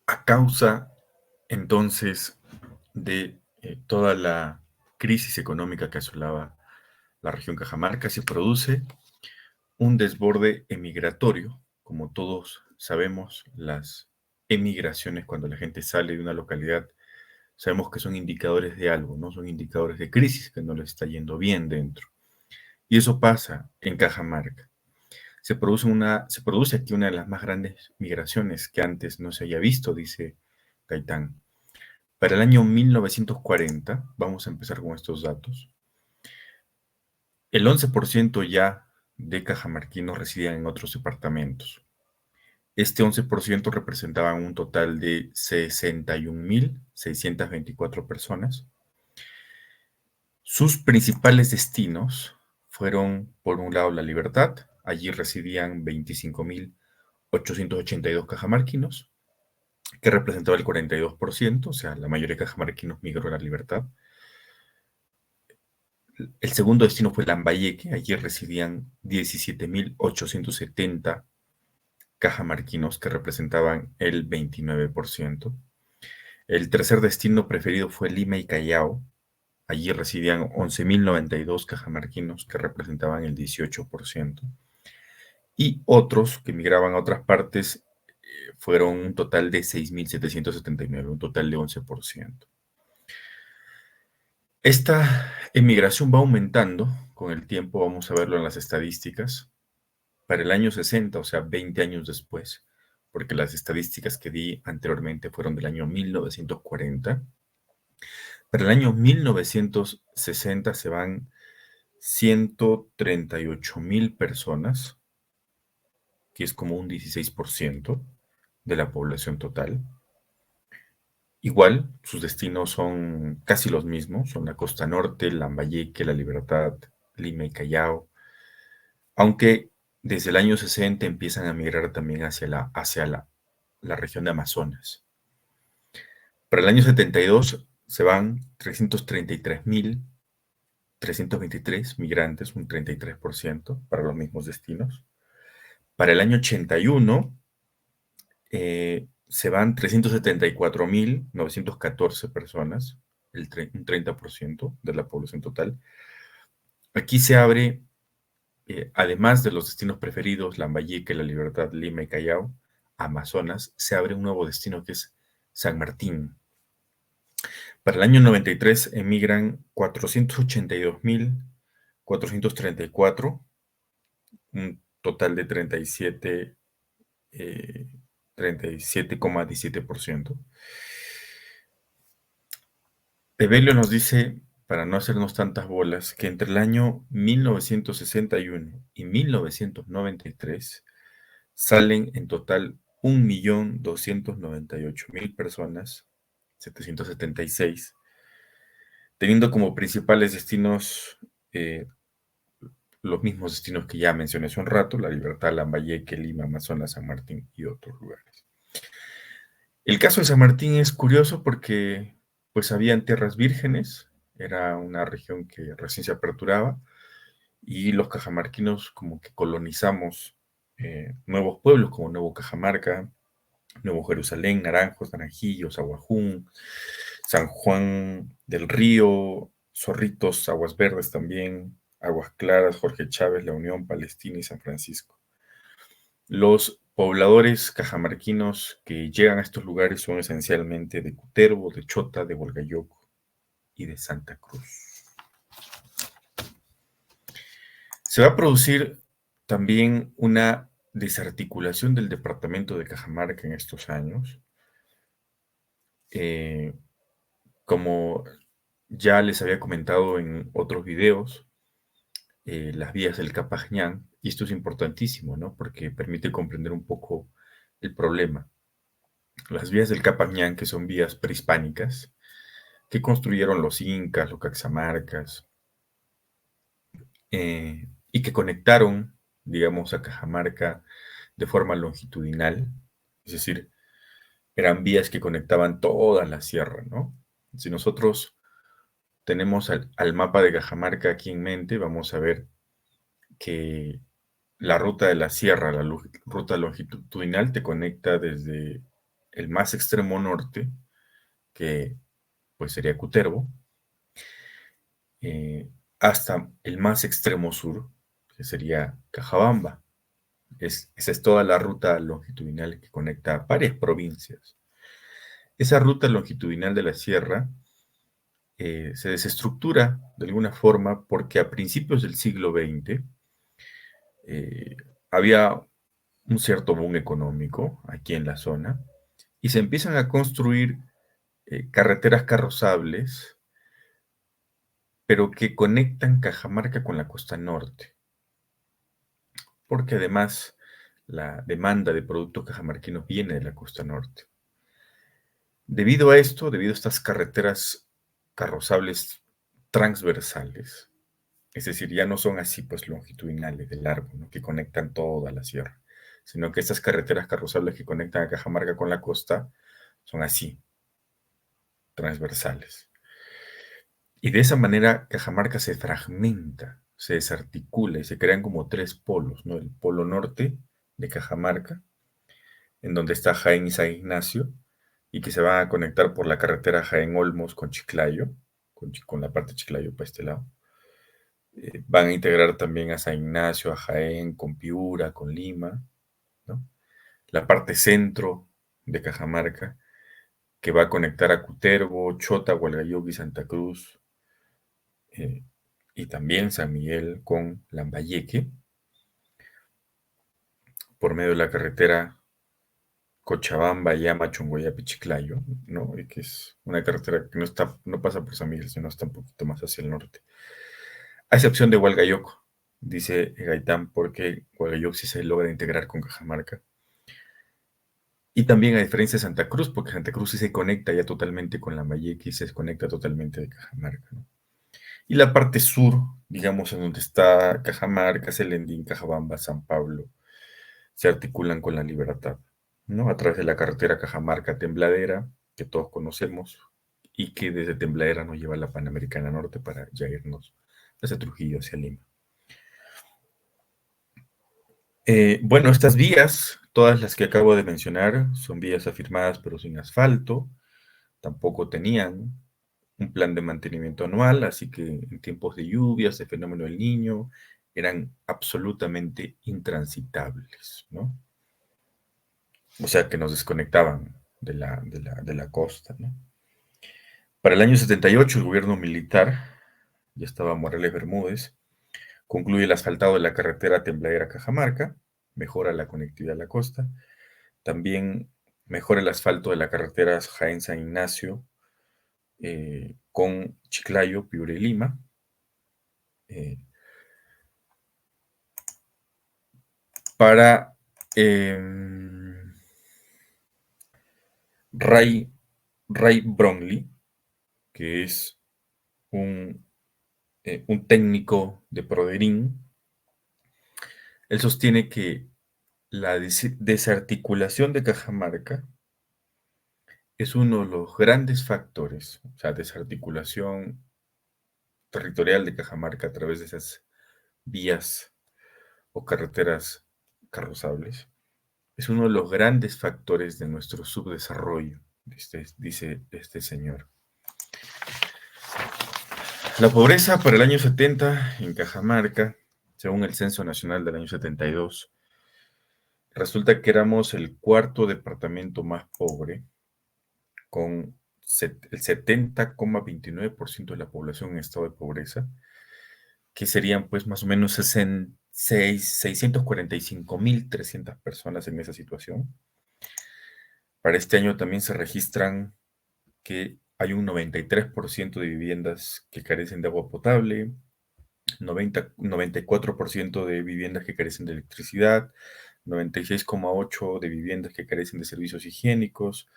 A causa entonces de toda la crisis económica que asolaba la región Cajamarca, se produce un desborde emigratorio. Como todos sabemos, las emigraciones, cuando la gente sale de una localidad, sabemos que son indicadores de algo, ¿no? Son indicadores de crisis, que no les está yendo bien dentro. Y eso pasa en Cajamarca. Se produce aquí una de las más grandes migraciones que antes no se haya visto, dice Gaitán. Para el año 1940, vamos a empezar con estos datos, el 11% ya de cajamarquinos residían en otros departamentos. Este 11% representaba un total de 61.624 personas. Sus principales destinos fueron, por un lado, La Libertad. Allí residían 25.882 cajamarquinos, que representaba el 42%, o sea, la mayoría de cajamarquinos migró a La Libertad. El segundo destino fue Lambayeque. Allí residían 17.870 cajamarquinos, que representaban el 29%. El tercer destino preferido fue Lima y Callao. Allí residían 11.092 cajamarquinos, que representaban el 18%. Y otros que migraban a otras partes fueron un total de 6.779, un total de 11%. Esta emigración va aumentando con el tiempo, vamos a verlo en las estadísticas. Para el año 60, o sea, 20 años después, porque las estadísticas que di anteriormente fueron del año 1940, para el año 1960 se van 138.000 personas, que es como un 16% de la población total. Igual, sus destinos son casi los mismos, son la costa norte, Lambayeque, La Libertad, Lima y Callao, aunque desde el año 60 empiezan a migrar también hacia la región de Amazonas. Para el año 72 se van 333.323 migrantes, un 33% para los mismos destinos. Para el año 81 se van 374.914 personas, un 30% de la población total. Aquí se abre, además de los destinos preferidos, Lambayeque, La Libertad, Lima y Callao, Amazonas, se abre un nuevo destino que es San Martín. Para el año 93 emigran 482.434, un total de 37,17%. Evelio nos dice, para no hacernos tantas bolas, que entre el año 1961 y 1993 salen en total 1.298.000 personas, 776, teniendo como principales destinos los mismos destinos que ya mencioné hace un rato: La Libertad, Lambayeque, Lima, Amazonas, San Martín y otros lugares. El caso de San Martín es curioso porque pues habían tierras vírgenes, era una región que recién se aperturaba, y los cajamarquinos como que colonizamos nuevos pueblos como Nuevo Cajamarca, Nuevo Jerusalén, Naranjos, Naranjillos, Aguajún, San Juan del Río, Zorritos, Aguas Verdes también, Aguas Claras, Jorge Chávez, La Unión, Palestina y San Francisco. Los pobladores cajamarquinos que llegan a estos lugares son esencialmente de Cutervo, de Chota, de Hualgayoco y de Santa Cruz. Se va a producir también una desarticulación del departamento de Cajamarca en estos años. Eh, Como ya les había comentado en otros videos, las vías del Capañán, y esto es importantísimo, ¿no? Porque permite comprender un poco el problema. Las vías del Capañán, que son vías prehispánicas, que construyeron los incas, los caxamarcas, y que conectaron, digamos, a Cajamarca de forma longitudinal, es decir, eran vías que conectaban toda la sierra, ¿no? Si nosotros tenemos al mapa de Cajamarca aquí en mente, vamos a ver que la ruta de la sierra, la ruta longitudinal, te conecta desde el más extremo norte, que pues sería Cutervo, eh, hasta el más extremo sur, que sería Cajabamba. Esa es toda la ruta longitudinal que conecta varias provincias. Esa ruta longitudinal de la sierra se desestructura de alguna forma porque a principios del siglo XX eh, había un cierto boom económico aquí en la zona y se empiezan a construir carreteras carrozables, pero que conectan Cajamarca con la costa norte, porque además la demanda de productos cajamarquinos viene de la costa norte. Debido a esto, debido a estas carreteras carrozables transversales, es decir, ya no son así pues longitudinales de largo, ¿no? Que conectan toda la sierra, sino que estas carreteras carrozables que conectan a Cajamarca con la costa son así, transversales. Y de esa manera Cajamarca se fragmenta, se desarticula y se crean como tres polos, ¿no? El polo norte de Cajamarca, en donde está Jaén y San Ignacio, y que se van a conectar por la carretera Jaén-Olmos con Chiclayo, con la parte de Chiclayo para este lado. Van a integrar también a San Ignacio, a Jaén, con Piura, con Lima, ¿no? La parte centro de Cajamarca, que va a conectar a Cutervo, Chota, Hualgayoc y Santa Cruz, eh, y también San Miguel con Lambayeque, por medio de la carretera Cochabamba, Llama, Chongoyape, Chiclayo, ¿no? Y que es una carretera que no pasa por San Miguel, sino está un poquito más hacia el norte. A excepción de Hualgayoc, dice Gaitán, porque Hualgayoc sí se logra integrar con Cajamarca. Y también a diferencia de Santa Cruz, porque Santa Cruz sí se conecta ya totalmente con Lambayeque y se desconecta totalmente de Cajamarca, ¿no? Y la parte sur, digamos, en donde está Cajamarca, Selendín, Cajabamba, San Pablo, se articulan con la Libertad, ¿no? A través de la carretera Cajamarca-Tembladera, que todos conocemos, y que desde Tembladera nos lleva a la Panamericana Norte para ya irnos hacia Trujillo, hacia Lima. Bueno, estas vías, todas las que acabo de mencionar, son vías afirmadas pero sin asfalto, tampoco tenían un plan de mantenimiento anual, así que en tiempos de lluvias, de fenómeno del Niño, eran absolutamente intransitables, ¿no? O sea, que nos desconectaban de la costa, ¿no? Para el año 78, el gobierno militar, ya estaba Morales Bermúdez, concluye el asfaltado de la carretera Tembladera-Cajamarca, mejora la conectividad a la costa, también mejora el asfalto de la carretera Jaén-San Ignacio con Chiclayo, Piura y Lima, eh, para eh, Ray, Ray Brownlee, que es un técnico de Proderín. Él sostiene que la desarticulación de Cajamarca es uno de los grandes factores, o sea, desarticulación territorial de Cajamarca a través de esas vías o carreteras carrozables, es uno de los grandes factores de nuestro subdesarrollo, dice este señor. La pobreza para el año 70 en Cajamarca, según el Censo Nacional del año 72, resulta que éramos el cuarto departamento más pobre, con el 70,29% de la población en estado de pobreza, que serían pues más o menos 645.300 personas en esa situación. Para este año también se registran que hay un 93% de viviendas que carecen de agua potable, 94% de viviendas que carecen de electricidad, 96,8% de viviendas que carecen de servicios higiénicos,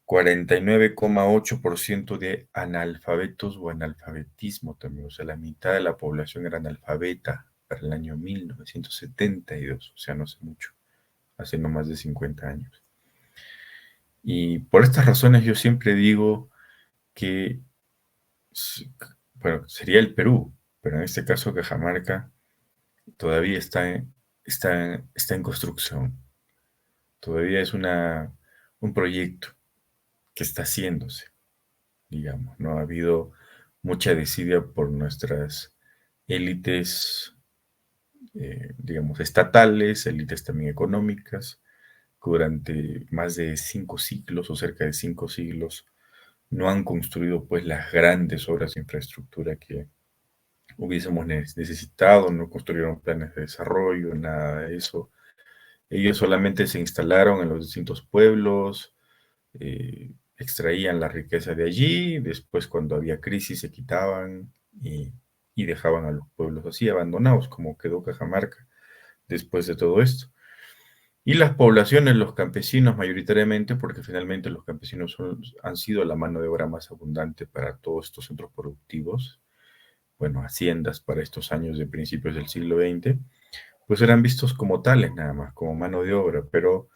49,8% de analfabetos o analfabetismo también, o sea, la mitad de la población era analfabeta para el año 1972, o sea, no hace mucho, hace no más de 50 años. Y por estas razones yo siempre digo que, bueno, sería el Perú, pero en este caso Cajamarca todavía está en construcción. Todavía es un proyecto que está haciéndose, digamos, ¿no? Ha habido mucha desidia por nuestras élites, digamos, estatales, élites también económicas, que durante más de 5 siglos o cerca de 5 siglos no han construido pues las grandes obras de infraestructura que hubiésemos necesitado, no construyeron planes de desarrollo, nada de eso. Ellos solamente se instalaron en los distintos pueblos, extraían la riqueza de allí, después cuando había crisis se quitaban y dejaban a los pueblos así abandonados, como quedó Cajamarca después de todo esto. Y las poblaciones, los campesinos mayoritariamente, porque finalmente los campesinos han sido la mano de obra más abundante para todos estos centros productivos, bueno, haciendas para estos años de principios del siglo XX, pues eran vistos como tales nada más, como mano de obra, pero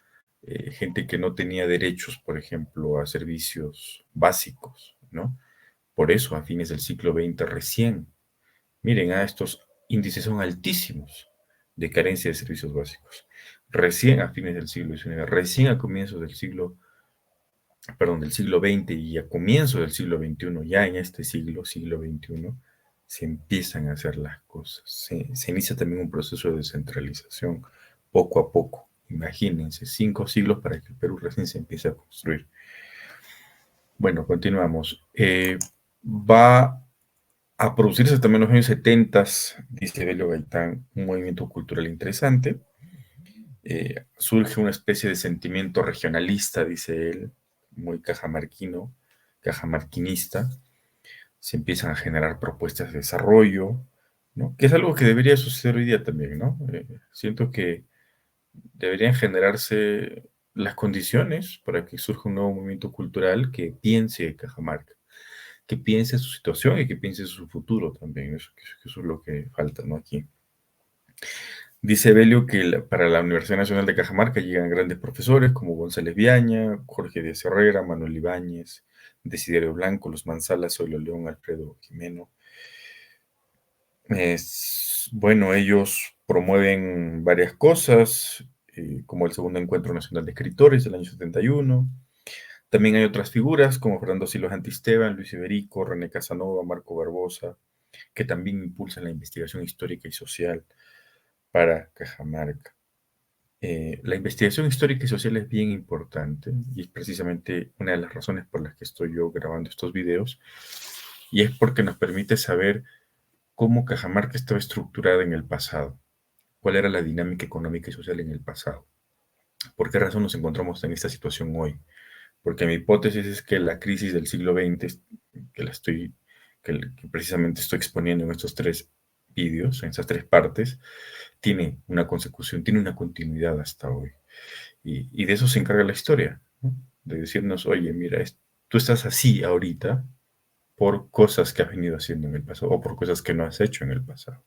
gente que no tenía derechos, por ejemplo, a servicios básicos, ¿no? Por eso, a fines del siglo XX recién, miren, estos índices son altísimos de carencia de servicios básicos. Recién a fines del siglo XIX, recién a comienzos del siglo, perdón, del siglo XX y a comienzos del siglo XXI, ya en este siglo, siglo XXI, se empiezan a hacer las cosas. Se inicia también un proceso de descentralización poco a poco. Imagínense, 5 siglos para que el Perú recién se empiece a construir. Bueno, continuamos. Va a producirse también en los años 70, dice Bello Gaitán, un movimiento cultural interesante. Surge una especie de sentimiento regionalista, dice él, muy cajamarquino, cajamarquinista. Se empiezan a generar propuestas de desarrollo, ¿no? Que es algo que debería suceder hoy día también, ¿no? Siento que deberían generarse las condiciones para que surja un nuevo movimiento cultural que piense Cajamarca, que piense su situación y que piense su futuro también. Eso es lo que falta, ¿no? Aquí. Dice Belio que para la Universidad Nacional de Cajamarca llegan grandes profesores como González Viaña, Jorge Díaz Herrera, Manuel Ibáñez, Desiderio Blanco, Los Manzalas, Zoilo León, Alfredo Jimeno. Bueno, ellos promueven varias cosas, como el Segundo Encuentro Nacional de Escritores del año 71. También hay otras figuras como Fernando Silos Antisteban, Luis Iberico, René Casanova, Marco Barbosa, que también impulsan la investigación histórica y social para Cajamarca. La investigación histórica y social es bien importante y es precisamente una de las razones por las que estoy yo grabando estos videos, y es porque nos permite saber cómo Cajamarca estaba estructurada en el pasado, cuál era la dinámica económica y social en el pasado, por qué razón nos encontramos en esta situación hoy. Porque mi hipótesis es que la crisis del siglo XX, que precisamente estoy exponiendo en estos 3 vídeos, en estas 3 partes, tiene una consecución, tiene una continuidad hasta hoy. Y de eso se encarga la historia, ¿no? De decirnos, oye, mira, tú estás así ahorita por cosas que has venido haciendo en el pasado o por cosas que no has hecho en el pasado.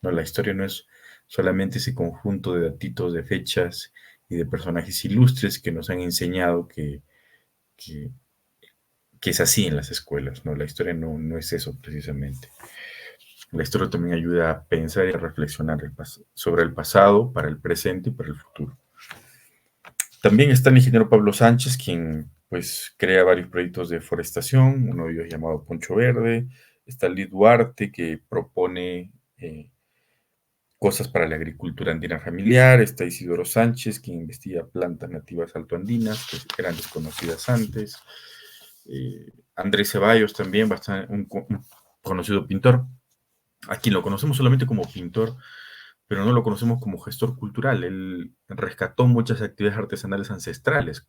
No, la historia no es solamente ese conjunto de datitos, de fechas y de personajes ilustres que nos han enseñado que, que es así en las escuelas, ¿no? La historia no es eso precisamente. La historia también ayuda a pensar y a reflexionar sobre el pasado, para el presente y para el futuro. También está el ingeniero Pablo Sánchez, quien pues crea varios proyectos de forestación, uno de ellos llamado Poncho Verde. Está Liz Duarte, que propone cosas para la agricultura andina familiar. Está Isidoro Sánchez, quien investiga plantas nativas altoandinas, que eran desconocidas antes. Andrés Ceballos también, bastante, un conocido pintor, a quien lo conocemos solamente como pintor, pero no lo conocemos como gestor cultural. Él rescató muchas actividades artesanales ancestrales,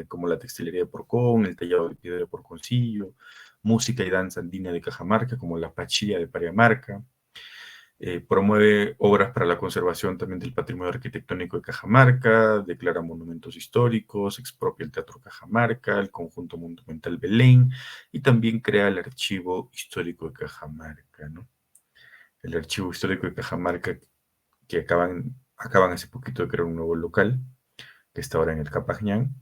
como la textilería de Porcón, el tallado de piedra de Porconcillo, música y danza andina de Cajamarca, como la pachilla de Pariamarca. Promueve obras para la conservación también del patrimonio arquitectónico de Cajamarca, declara monumentos históricos, expropia el Teatro Cajamarca, el Conjunto Monumental Belén, y también crea el Archivo Histórico de Cajamarca, ¿no? El Archivo Histórico de Cajamarca, que acaban hace poquito de crear un nuevo local, que está ahora en el Capañán,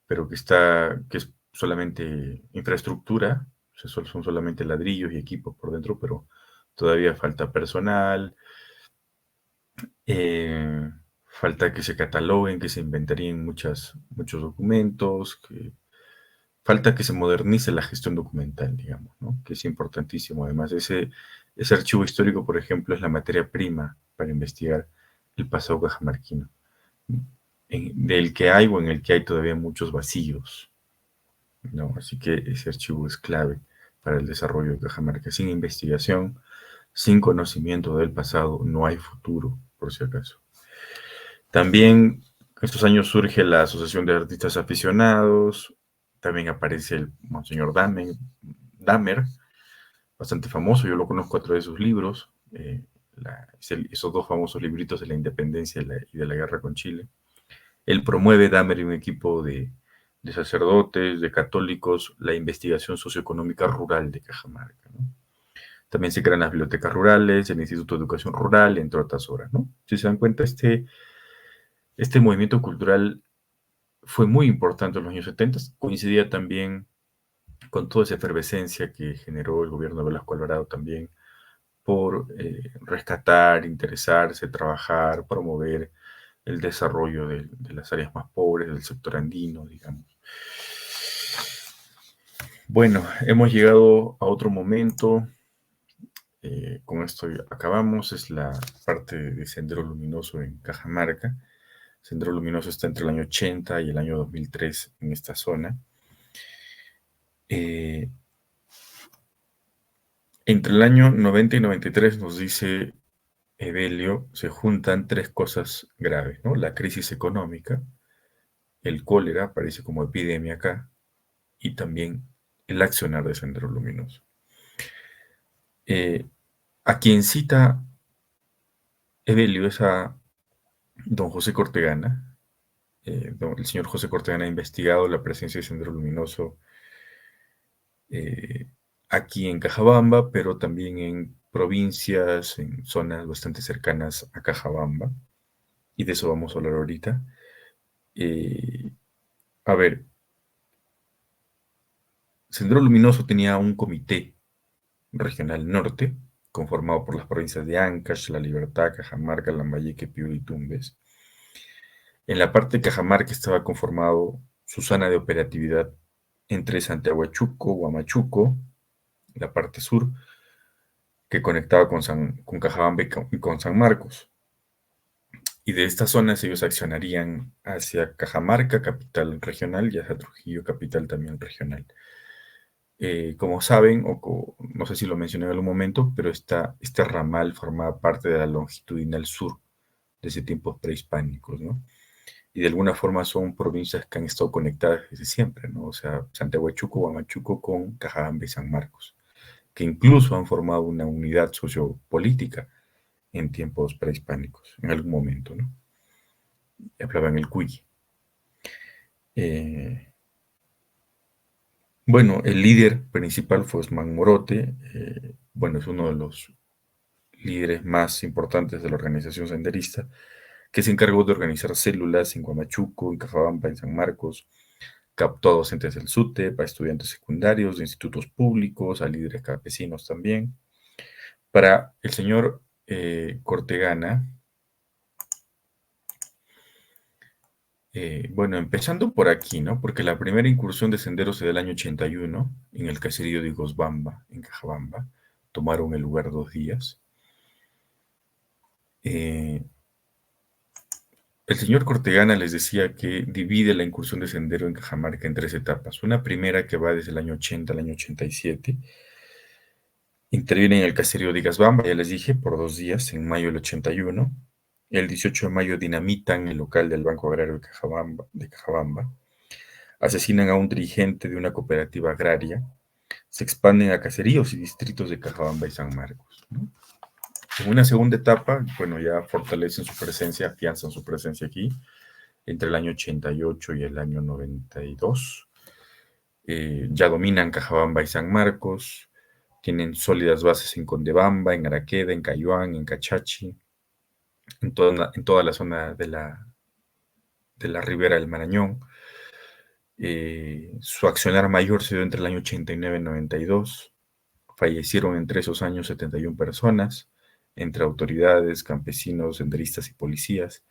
pero que es solamente infraestructura, o sea, son solamente ladrillos y equipos por dentro, pero todavía falta personal, eh, falta que se cataloguen, que se inventaríen muchos documentos, falta que se modernice la gestión documental, digamos, ¿no? Que es importantísimo. Además, ese archivo histórico, por ejemplo, es la materia prima para investigar el pasado cajamarquino, del que hay o en el que hay todavía muchos vacíos, ¿no? Así que ese archivo es clave para el desarrollo de Cajamarca. Sin investigación, sin conocimiento del pasado, no hay futuro, por si acaso. También en estos años surge la Asociación de Artistas Aficionados, también aparece el Monseñor Dahmer, bastante famoso, yo lo conozco a través de sus libros, esos dos famosos libritos de la independencia y de la guerra con Chile. Él promueve, Dahmer y un equipo de sacerdotes, de católicos, la investigación socioeconómica rural de Cajamarca, ¿no? También se crean las bibliotecas rurales, el Instituto de Educación Rural, entre otras obras, ¿no? Si se dan cuenta, este movimiento cultural fue muy importante en los años 70, coincidía también con toda esa efervescencia que generó el gobierno de Velasco Alvarado también por rescatar, interesarse, trabajar, promover el desarrollo de las áreas más pobres, del sector andino, digamos. Bueno, hemos llegado a otro momento. Con esto acabamos. Es la parte de Sendero Luminoso en Cajamarca. Sendero Luminoso está entre el año 80 y el año 2003 en esta zona. Entre el año 90 y 93, nos dice Evelio, se juntan tres cosas graves, ¿no? La crisis económica, el cólera, aparece como epidemia acá, y también el accionar de Sendero Luminoso. A quien cita Evelio es a don José Cortegana. El señor José Cortegana ha investigado la presencia de Sendero Luminoso aquí en Cajabamba, pero también en provincias, en zonas bastante cercanas a Cajabamba, y de eso vamos a hablar ahorita. A ver, Sendero Luminoso tenía un comité regional norte, conformado por las provincias de Ancash, La Libertad, Cajamarca, Lambayeque, Piura y Tumbes. En la parte de Cajamarca estaba conformado su zona de operatividad entre Santiaguachuco, Huamachuco, la parte sur, que conectaba con Cajabamba y con San Marcos. Y de estas zonas ellos accionarían hacia Cajamarca, capital regional, y hacia Trujillo, capital también regional. Como saben, no sé si lo mencioné en algún momento, pero este ramal formaba parte de la longitudinal sur desde tiempos prehispánicos, ¿no? Y de alguna forma son provincias que han estado conectadas desde siempre, ¿no? O sea, Santiaguachuco, Huamachuco con Cajabamba y San Marcos, que incluso han formado una unidad sociopolítica en tiempos prehispánicos, en algún momento, ¿no? Hablaban el cuy. Bueno, el líder principal fue Osman Morote, bueno, es uno de los líderes más importantes de la organización senderista, que se encargó de organizar células en Huamachuco, en Cajabamba, en San Marcos, captó a docentes del SUTEP, a estudiantes secundarios, de institutos públicos, a líderes campesinos también. Para el señor Cortegana, bueno, empezando por aquí, ¿no? Porque la primera incursión de senderos es del año 81, en el caserío de Igosbamba, en Cajabamba. Tomaron el lugar 2 días. El señor Cortegana les decía que divide la incursión de sendero en Cajamarca en 3 etapas. Una primera que va desde el año 80 al año 87. Intervienen en el caserío de Igosbamba, ya les dije, por 2 días, en mayo del 81. El 18 de mayo dinamitan el local del Banco Agrario de Cajabamba. Asesinan a un dirigente de una cooperativa agraria. Se expanden a caseríos y distritos de Cajabamba y San Marcos, ¿no? En una segunda etapa, bueno, ya fortalecen su presencia, afianzan su presencia aquí, entre el año 88 y el año 92. Ya dominan Cajabamba y San Marcos, tienen sólidas bases en Condebamba, en Araqueda, en Cayuán, en Cachachi, en toda la zona de la ribera del Marañón. Su accionar mayor se dio entre el año 89 y 92. Fallecieron entre esos años 71 personas, entre autoridades, campesinos, senderistas y policías.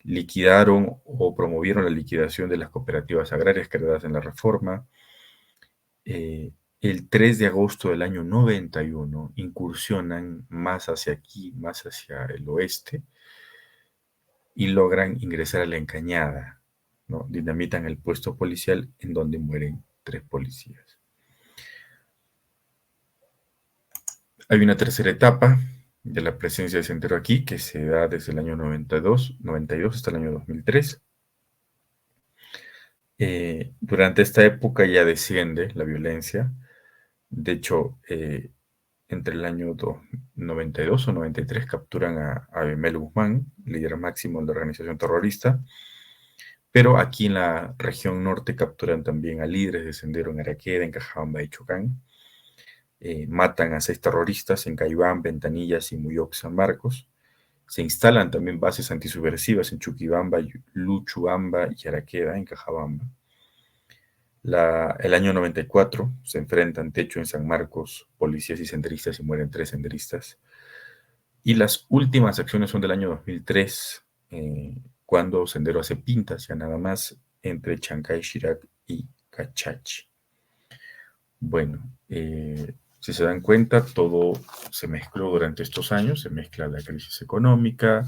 liquidaron o promovieron la liquidación de las cooperativas agrarias creadas en la Reforma. El 3 de agosto del año 91 incursionan más hacia aquí, más hacia el oeste, y logran ingresar a La Encañada, ¿no? Dinamitan el puesto policial en donde mueren 3 policías. Hay una tercera etapa de la presencia de Sendero aquí, que se da desde el año 92 hasta el año 2003. Durante esta época ya desciende la violencia. De hecho, entre el año 92 o 93 capturan a Abimel Guzmán, líder máximo de la organización terrorista, pero aquí en la región norte capturan también a líderes de Sendero en Araqueda, en Cajabamba y Chocán. Matan a 6 terroristas en Caibán, Ventanillas y Muyop San Marcos. Se instalan también bases antisubversivas en Chuquibamba, Luchuamba y Araqueda, en Cajabamba. El año 94 se enfrentan Techo en San Marcos, policías y senderistas, y mueren 3 senderistas. Y las últimas acciones son del año 2003, cuando Sendero hace pintas, ya nada más, entre Chancay, Chirac y Cachachi. Bueno, si se dan cuenta, todo se mezcló durante estos años, se mezcla la crisis económica,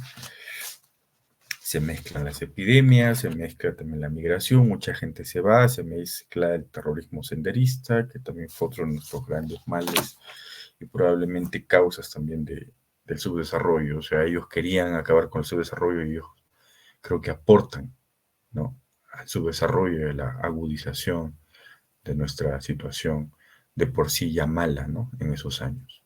se mezclan las epidemias, se mezcla también la migración, mucha gente se va, se mezcla el terrorismo senderista, que también fue otro de nuestros grandes males y probablemente causas también del subdesarrollo. O sea, ellos querían acabar con el subdesarrollo y ellos creo que aportan, ¿no?, al subdesarrollo y a la agudización de nuestra situación de por sí ya mala, ¿no?, en esos años.